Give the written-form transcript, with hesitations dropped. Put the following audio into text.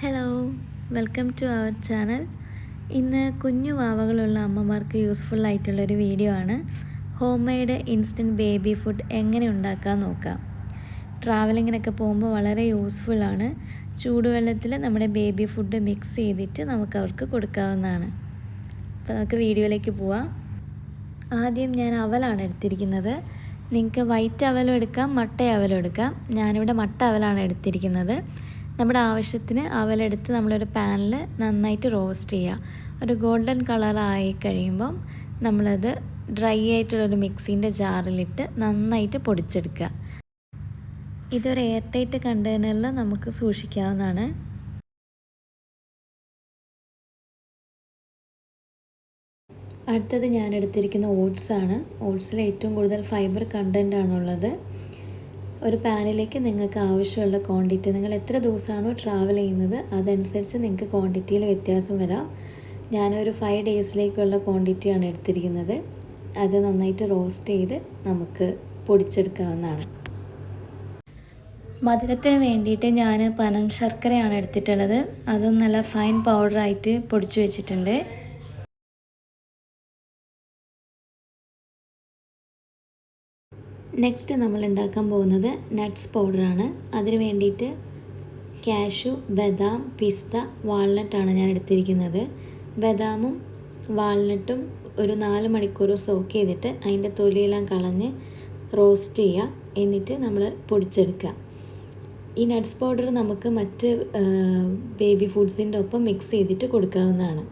Hello, welcome to our channel. ഇന്ന് കുഞ്ഞു വാവകളുള്ള അമ്മമാർക്ക് യൂസ്ഫുൾ ആയിട്ടുള്ളൊരു വീഡിയോ ആണ്. Home made instant baby food എങ്ങനെ ഉണ്ടാക്കാൻ നോക്കാം. ട്രാവലിങ്ങിനൊക്കെ പോകുമ്പോൾ വളരെ യൂസ്ഫുള്ളാണ്. ചൂടുവെള്ളത്തിൽ നമ്മുടെ ബേബി ഫുഡ് മിക്സ് ചെയ്തിട്ട് നമുക്ക് അവർക്ക് കൊടുക്കാവുന്നതാണ്. അപ്പോൾ നമുക്ക് വീഡിയോയിലേക്ക് പോവാം. ആദ്യം ഞാൻ അവലാണ് എടുത്തിരിക്കുന്നത്. നിങ്ങൾക്ക് വൈറ്റ് അവലും എടുക്കാം, മട്ട അവലും എടുക്കാം. ഞാനിവിടെ മട്ട അവലാണ് എടുത്തിരിക്കുന്നത്. നമ്മുടെ ആവശ്യത്തിന് അവലെടുത്ത് നമ്മളൊരു പാനിൽ നന്നായിട്ട് റോസ്റ്റ് ചെയ്യുക. ഒരു ഗോൾഡൻ കളറായി കഴിയുമ്പം നമ്മളത് ഡ്രൈ ആയിട്ടുള്ളൊരു മിക്സിൻ്റെ ജാറിലിട്ട് നന്നായിട്ട് പൊടിച്ചെടുക്കുക. ഇതൊരു എയർ ടൈറ്റ് കണ്ടെയ്നറിൽ നമുക്ക് സൂക്ഷിക്കാവുന്നതാണ്. അടുത്തത് ഞാൻ എടുത്തിരിക്കുന്ന ഓട്സാണ്. ഓട്സിൽ ഏറ്റവും കൂടുതൽ ഫൈബർ കണ്ടൻ്റ് ആണുള്ളത്. ഒരു പാനിലേക്ക് നിങ്ങൾക്ക് ആവശ്യമുള്ള ക്വാണ്ടിറ്റി, നിങ്ങൾ എത്ര ദിവസമാണോ ട്രാവൽ ചെയ്യുന്നത് അതനുസരിച്ച് നിങ്ങൾക്ക് ക്വാണ്ടിറ്റിയിൽ വ്യത്യാസം വരാം. ഞാനൊരു 5 ഡേയ്സിലേക്കുള്ള ക്വാണ്ടിറ്റിയാണ് എടുത്തിരിക്കുന്നത്. അത് നന്നായിട്ട് റോസ്റ്റ് ചെയ്ത് നമുക്ക് പൊടിച്ചെടുക്കാവുന്നതാണ്. മധുരത്തിന് വേണ്ടിയിട്ട് ഞാൻ പനം ശർക്കരയാണ് എടുത്തിട്ടുള്ളത്. അതും നല്ല ഫൈൻ പൗഡറായിട്ട് പൊടിച്ചു വെച്ചിട്ടുണ്ട്. നെക്സ്റ്റ് നമ്മൾ ഉണ്ടാക്കാൻ പോകുന്നത് നട്ട്സ് പൗഡറാണ്. അതിന് വേണ്ടിയിട്ട് കാഷ്യൂ, ബദാം, പിസ്ത, വാൾനട്ടാണ് ഞാൻ എടുത്തിരിക്കുന്നത്. ബദാമും വാൾനട്ടും ഒരു 4 മണിക്കൂർ സോക്ക് ചെയ്തിട്ട് അതിൻ്റെ തൊലിയെല്ലാം കളഞ്ഞ് റോസ്റ്റ് ചെയ്യുക. എന്നിട്ട് നമ്മൾ പൊടിച്ചെടുക്കുക. ഈ നട്ട്സ് പൗഡർ നമുക്ക് മറ്റ് ബേബി ഫുഡ്സിൻ്റെ ഒപ്പം മിക്സ് ചെയ്തിട്ട് കൊടുക്കാവുന്നതാണ്.